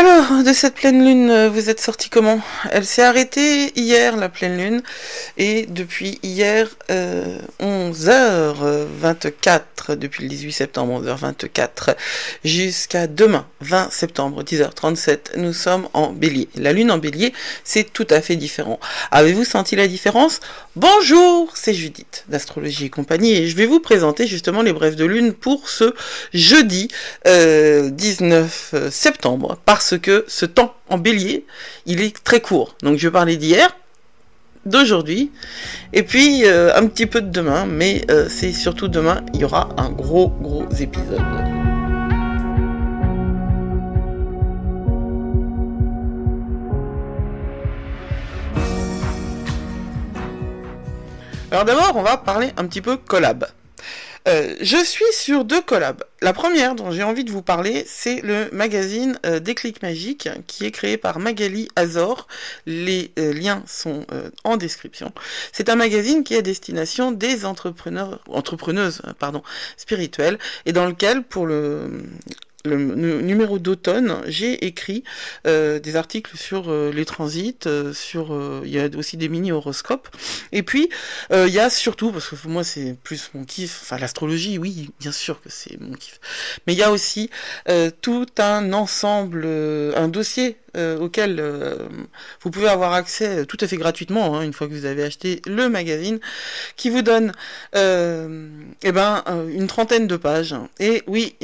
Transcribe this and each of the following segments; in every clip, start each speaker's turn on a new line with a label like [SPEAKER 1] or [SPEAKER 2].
[SPEAKER 1] Alors, de cette pleine lune, vous êtes sorti comment? Elle s'est arrêtée hier, la pleine lune, et depuis hier, 11h24, depuis le 18 septembre, 11h24, jusqu'à demain, 20 septembre, 10h37, nous sommes en bélier. La lune en bélier, c'est tout à fait différent. Avez-vous senti la différence? Bonjour, c'est Judith, d'Astrologie et compagnie, et je vais vous présenter justement les brèves de lune pour ce jeudi 19 septembre, parce que ce temps en bélier, il est très court. Donc je parlais d'hier, d'aujourd'hui, et puis un petit peu de demain, mais c'est surtout demain, il y aura un gros épisode. Alors d'abord, on va parler un petit peu collab. Je suis sur 2 collabs. La première dont j'ai envie de vous parler, c'est le magazine Déclic Magique, qui est créé par Magali Azor. Les liens sont en description. C'est un magazine qui est à destination des entrepreneuses spirituelles, et dans lequel, pour le numéro d'automne, j'ai écrit des articles sur les transits, il y a aussi des mini-horoscopes, et puis il y a surtout, parce que moi c'est plus mon kiff, enfin l'astrologie, oui, bien sûr que c'est mon kiff, mais il y a aussi tout un ensemble, un dossier auquel vous pouvez avoir accès tout à fait gratuitement, une fois que vous avez acheté le magazine, qui vous donne une trentaine de pages. Et oui,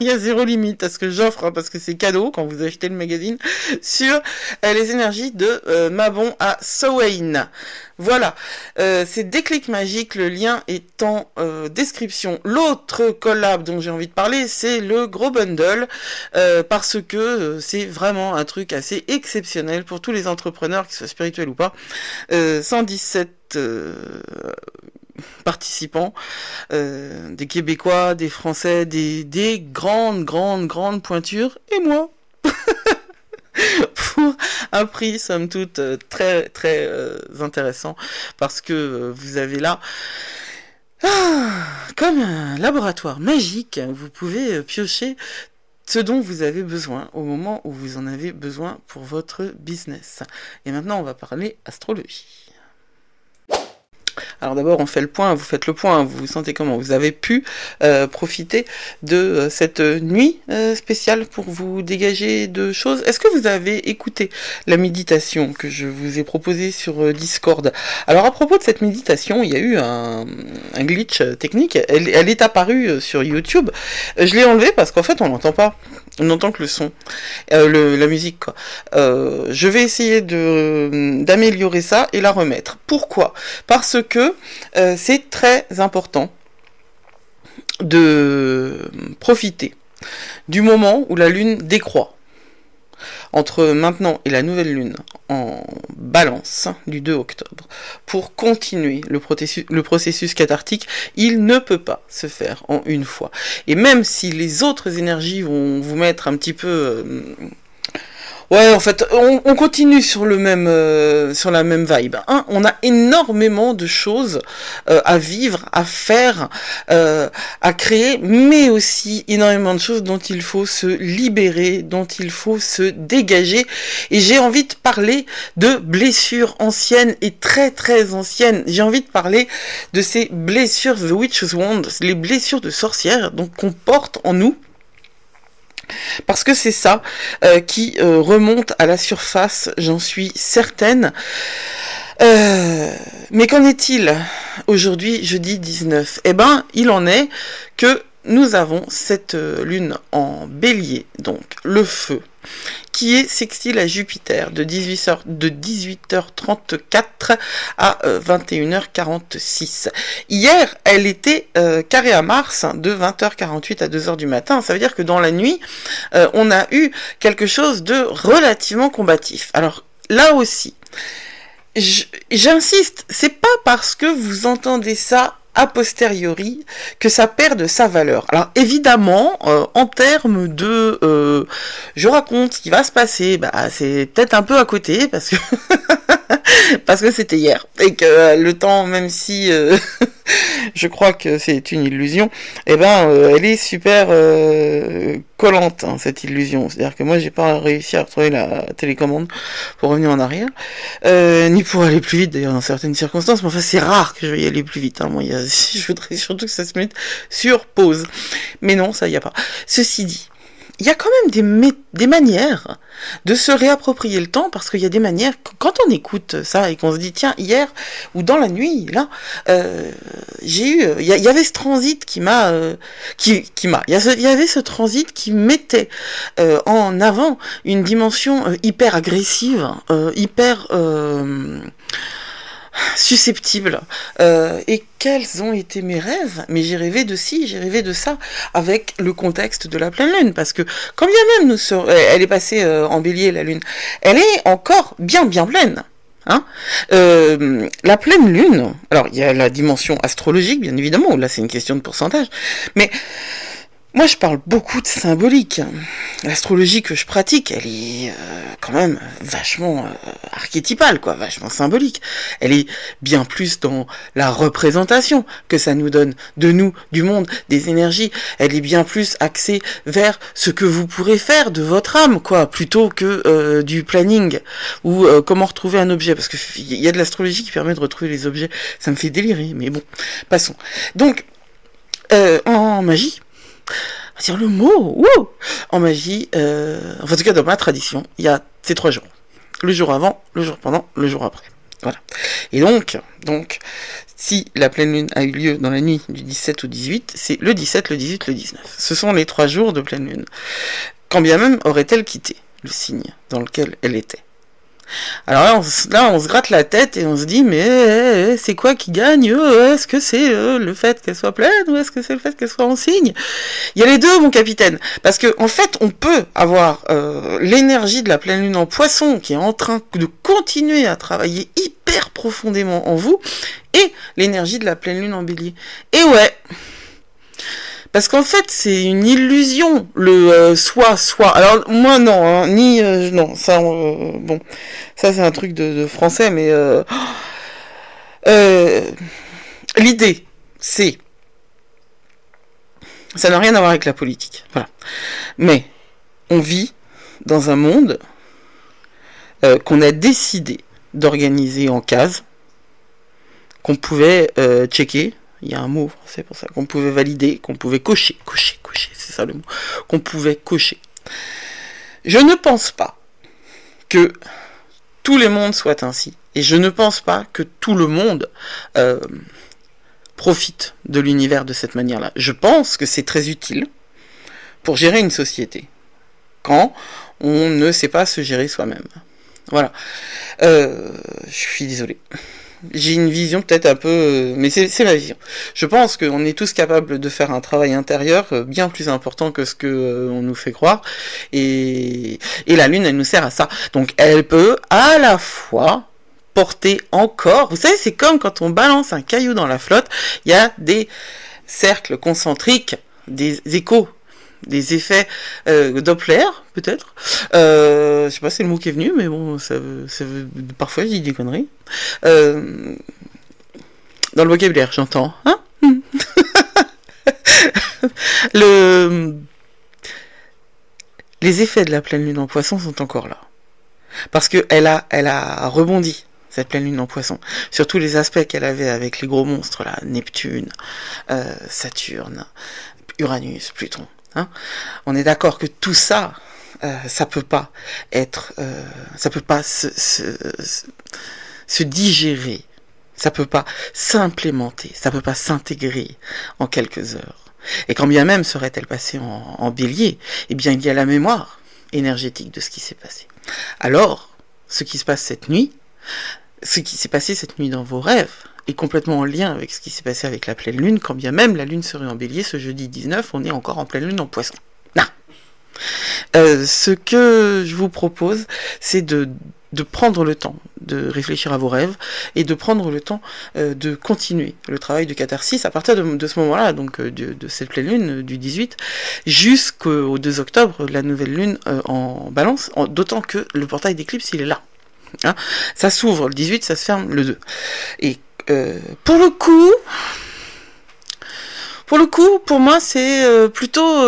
[SPEAKER 1] il y a zéro limite à ce que j'offre, parce que c'est cadeau quand vous achetez le magazine, sur les énergies de Mabon à Samhain. Voilà, c'est Déclic Magique, le lien est en description. L'autre collab dont j'ai envie de parler, c'est le gros bundle, parce que c'est vraiment un truc assez exceptionnel pour tous les entrepreneurs, qu'ils soient spirituels ou pas. 117 participants, des Québécois, des Français, des grandes pointures, et moi pour un prix somme toute très intéressant, parce que vous avez là comme un laboratoire magique, vous pouvez piocher ce dont vous avez besoin au moment où vous en avez besoin pour votre business. Et maintenant on va parler astrologie. Alors d'abord on fait le point, vous faites le point, vous vous sentez comment? Vous avez pu profiter de cette nuit spéciale pour vous dégager de choses? Est-ce que vous avez écouté la méditation que je vous ai proposée sur Discord? Alors à propos de cette méditation, il y a eu un glitch technique, elle est apparue sur YouTube, je l'ai enlevée parce qu'en fait on n'entend pas. On n'entend que le son, la musique, quoi. Je vais essayer d'améliorer ça et la remettre. Pourquoi? Parce que c'est très important de profiter du moment où la lune décroît. Entre maintenant et la nouvelle lune en balance du 2 octobre, pour continuer le processus cathartique, il ne peut pas se faire en une fois. Et même si les autres énergies vont vous mettre un petit peu... Ouais, en fait, on continue sur la même vibe. On a énormément de choses à vivre, à faire, à créer, mais aussi énormément de choses dont il faut se libérer, dont il faut se dégager. Et j'ai envie de parler de blessures anciennes et très anciennes. J'ai envie de parler de ces blessures, the witch's wand, les blessures de sorcière, donc qu'on porte en nous. Parce que c'est ça qui remonte à la surface, j'en suis certaine. Mais qu'en est-il aujourd'hui, jeudi 19? Eh ben, il en est que nous avons cette lune en bélier, donc le feu, qui est sextile à Jupiter de 18h34 à 21h46. Hier, elle était carrée à Mars de 20h48 à 2h du matin. Ça veut dire que dans la nuit, on a eu quelque chose de relativement combatif. Alors là aussi, j'insiste, c'est pas parce que vous entendez ça a posteriori que ça perd de sa valeur. Alors évidemment, en termes de je raconte ce qui va se passer, c'est peut-être un peu à côté, parce que parce que c'était hier, et que le temps, même si je crois que c'est une illusion, eh ben, elle est super collante, hein, cette illusion. C'est-à-dire que moi, j'ai pas réussi à retrouver la télécommande pour revenir en arrière, ni pour aller plus vite, d'ailleurs, dans certaines circonstances, mais enfin, c'est rare que je vais y aller plus vite, hein. Moi, je voudrais surtout que ça se mette sur pause. Mais non, ça y a pas. Ceci dit, il y a quand même des manières de se réapproprier le temps, parce qu'il y a des manières, quand on écoute ça et qu'on se dit, tiens, hier, ou dans la nuit, là, il y avait ce transit il y avait ce transit qui mettait en avant une dimension hyper agressive, hyper susceptible. Et quels ont été mes rêves? Mais j'ai rêvé de ci, j'ai rêvé de ça, avec le contexte de la pleine lune, parce que quand bien même elle est passée en bélier, la lune, elle est encore bien pleine. Hein, la pleine lune, alors il y a la dimension astrologique, bien évidemment, où là c'est une question de pourcentage, mais moi, je parle beaucoup de symbolique. L'astrologie que je pratique, elle est quand même vachement archétypale, quoi, vachement symbolique. Elle est bien plus dans la représentation que ça nous donne de nous, du monde, des énergies. Elle est bien plus axée vers ce que vous pourrez faire de votre âme, quoi, plutôt que du planning ou comment retrouver un objet. Parce que il y a de l'astrologie qui permet de retrouver les objets. Ça me fait délirer, mais bon, passons. Donc, en magie, on va dire le mot, wow. En magie, en tout cas dans ma tradition, il y a ces 3 jours. Le jour avant, le jour pendant, le jour après. Voilà. Et donc, si la pleine lune a eu lieu dans la nuit du 17 au 18, c'est le 17, le 18, le 19. Ce sont les 3 jours de pleine lune. Quand bien même aurait-elle quitté le signe dans lequel elle était. Alors là, on se gratte la tête et on se dit, mais c'est quoi qui gagne? Est-ce que c'est le fait qu'elle soit pleine ou est-ce que c'est le fait qu'elle soit en signe? Il y a les deux, mon capitaine. Parce que en fait, on peut avoir l'énergie de la pleine lune en poisson qui est en train de continuer à travailler hyper profondément en vous, et l'énergie de la pleine lune en bélier. Et ouais, parce qu'en fait, c'est une illusion, le soi. Alors, moi, non, hein, non, ça, bon, ça, c'est un truc de français, mais l'idée, c'est... Ça n'a rien à voir avec la politique, voilà. Mais, on vit dans un monde qu'on a décidé d'organiser en cases, qu'on pouvait checker. Il y a un mot français pour ça, qu'on pouvait valider, qu'on pouvait cocher, c'est ça le mot, qu'on pouvait cocher. Je ne pense pas que tous les mondes soient ainsi, et je ne pense pas que tout le monde profite de l'univers de cette manière-là. Je pense que c'est très utile pour gérer une société, quand on ne sait pas se gérer soi-même. Voilà. Je suis désolé. J'ai une vision peut-être un peu... mais c'est ma vision. Je pense qu'on est tous capables de faire un travail intérieur bien plus important que ce que on nous fait croire. Et la Lune, elle nous sert à ça. Donc elle peut à la fois porter encore... Vous savez, c'est comme quand on balance un caillou dans la flotte, il y a des cercles concentriques, des échos, des effets Doppler, peut-être. Je sais pas, c'est le mot qui est venu, mais bon, parfois je dis des conneries. Dans le vocabulaire, j'entends. Hein. Les effets de la pleine lune en poisson sont encore là. Parce que elle a rebondi, cette pleine lune en poisson, sur tous les aspects qu'elle avait avec les gros monstres, là, Neptune, Saturne, Uranus, Pluton. Hein, on est d'accord que tout ça, ça peut pas être, ça peut pas se digérer, ça peut pas s'implémenter, ça peut pas s'intégrer en quelques heures. Et quand bien même serait-elle passée en bélier, eh bien il y a la mémoire énergétique de ce qui s'est passé. Alors, ce qui se passe cette nuit, ce qui s'est passé cette nuit dans vos rêves, est complètement en lien avec ce qui s'est passé avec la pleine lune, quand bien même la lune serait en bélier, ce jeudi 19, on est encore en pleine lune en poisson. Non. Ce que je vous propose, c'est de prendre le temps de réfléchir à vos rêves, et de prendre le temps de continuer le travail de catharsis à partir de ce moment-là, donc de cette pleine lune du 18, jusqu'au 2 octobre, la nouvelle lune en balance, d'autant que le portail d'éclipse, il est là. Hein, ça s'ouvre le 18, ça se ferme le 2. Et pour le coup, Pour le coup, pour moi, c'est plutôt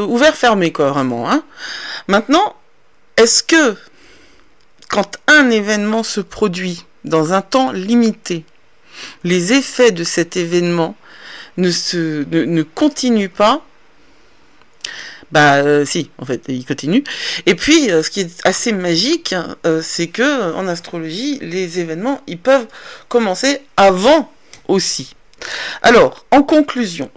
[SPEAKER 1] ouvert-fermé, quoi, vraiment. Hein. Maintenant, est-ce que, quand un événement se produit dans un temps limité, les effets de cet événement ne continuent pas? Si, en fait, il continue. Et puis, ce qui est assez magique, c'est que en astrologie, les événements, ils peuvent commencer avant aussi. Alors, en conclusion,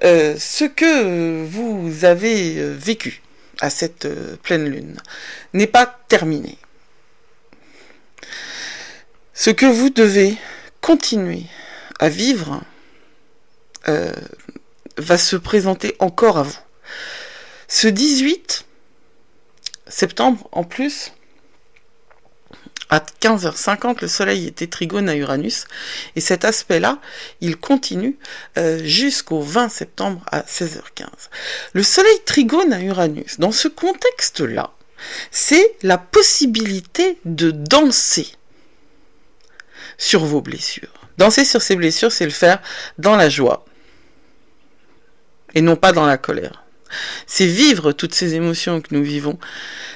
[SPEAKER 1] ce que vous avez vécu à cette pleine lune n'est pas terminé. Ce que vous devez continuer à vivre va se présenter encore à vous. Ce 18 septembre, en plus, à 15h50, le Soleil était trigone à Uranus, et cet aspect-là, il continue jusqu'au 20 septembre à 16h15. Le Soleil trigone à Uranus, dans ce contexte-là, c'est la possibilité de danser sur vos blessures. Danser sur ces blessures, c'est le faire dans la joie, et non pas dans la colère. C'est vivre toutes ces émotions que nous vivons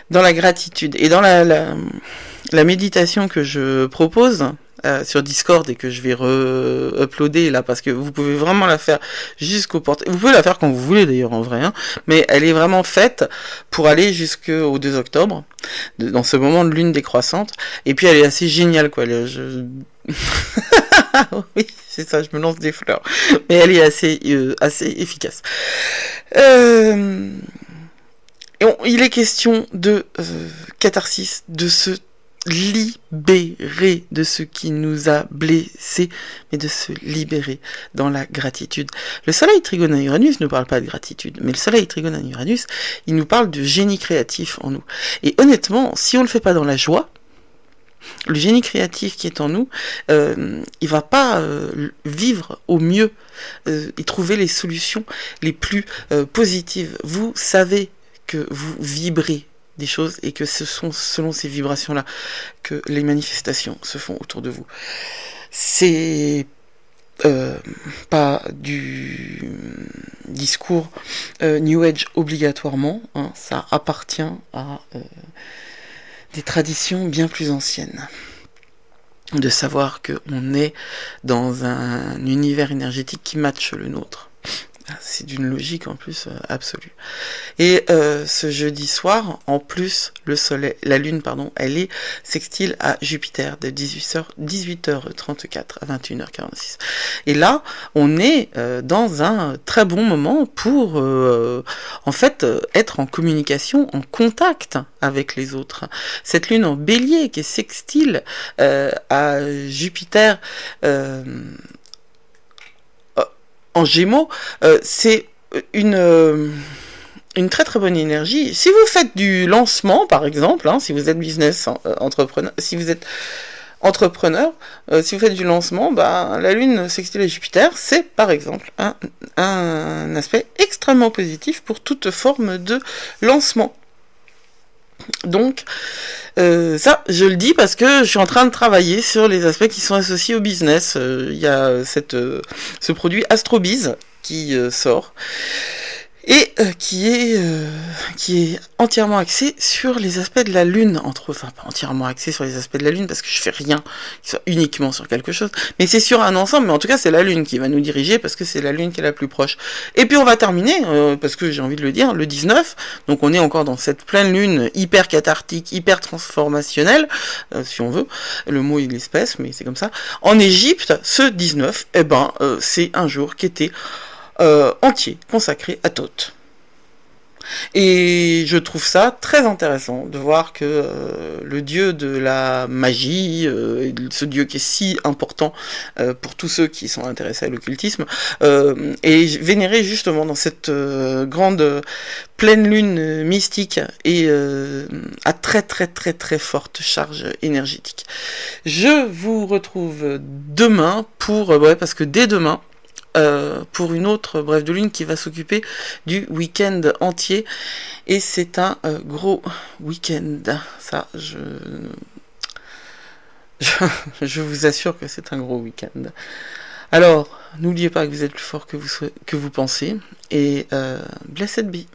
[SPEAKER 1] dans la gratitude. Et dans la méditation que je propose sur Discord et que je vais re-uploader là, parce que vous pouvez vraiment la faire jusqu'au portail. Vous pouvez la faire quand vous voulez d'ailleurs en vrai, hein, mais elle est vraiment faite pour aller jusqu'au 2 octobre, dans ce moment de lune décroissante. Et puis elle est assez géniale, quoi. Oui, c'est ça, je me lance des fleurs. Mais elle est assez efficace. Il est question de catharsis, de se libérer de ce qui nous a blessés, mais de se libérer dans la gratitude. Le Soleil trigone à Uranus ne parle pas de gratitude, mais le Soleil trigone à Uranus, il nous parle de génie créatif en nous. Et honnêtement, si on le fait pas dans la joie, le génie créatif qui est en nous, il va pas vivre au mieux et trouver les solutions les plus positives. Vous savez que vous vibrez des choses et que ce sont selon ces vibrations-là que les manifestations se font autour de vous. C'est pas du discours New Age obligatoirement, hein, ça appartient à des traditions bien plus anciennes. De savoir qu'on est dans un univers énergétique qui matche le nôtre. C'est d'une logique en plus absolue. Et ce jeudi soir, en plus, la lune, elle est sextile à Jupiter de 18h34 à 21h46. Et là, on est dans un très bon moment pour, en fait, être en communication, en contact avec les autres. Cette lune en Bélier qui est sextile à Jupiter. En Gémeaux, c'est une très très bonne énergie. Si vous faites du lancement, par exemple, hein, si vous êtes business entrepreneur, si vous êtes entrepreneur, si vous faites du lancement, la lune sextile à Jupiter, c'est par exemple un aspect extrêmement positif pour toute forme de lancement. Donc, ça, je le dis parce que je suis en train de travailler sur les aspects qui sont associés au business. Il y a ce produit AstroBiz qui sort et qui est entièrement axé sur les aspects de la Lune, enfin pas entièrement axé sur les aspects de la Lune parce que je fais rien qui soit uniquement sur quelque chose, mais c'est sur un ensemble, mais en tout cas c'est la Lune qui va nous diriger parce que c'est la Lune qui est la plus proche. Et puis on va terminer, parce que j'ai envie de le dire, le 19, donc on est encore dans cette pleine Lune hyper cathartique, hyper transformationnelle, si on veut, le mot il est espèce, mais c'est comme ça. En Égypte, ce 19, c'est un jour qui était entier consacré à Thoth. Et je trouve ça très intéressant de voir que le dieu de la magie, ce dieu qui est si important pour tous ceux qui sont intéressés à l'occultisme, est vénéré justement dans cette grande pleine lune mystique et à très très très très forte charge énergétique. Je vous retrouve demain parce que dès demain, pour une autre brève de lune qui va s'occuper du week-end entier. Et c'est un gros week-end. Ça, je vous assure que c'est un gros week-end. Alors, n'oubliez pas que vous êtes plus fort que vous pensez, et blessed be.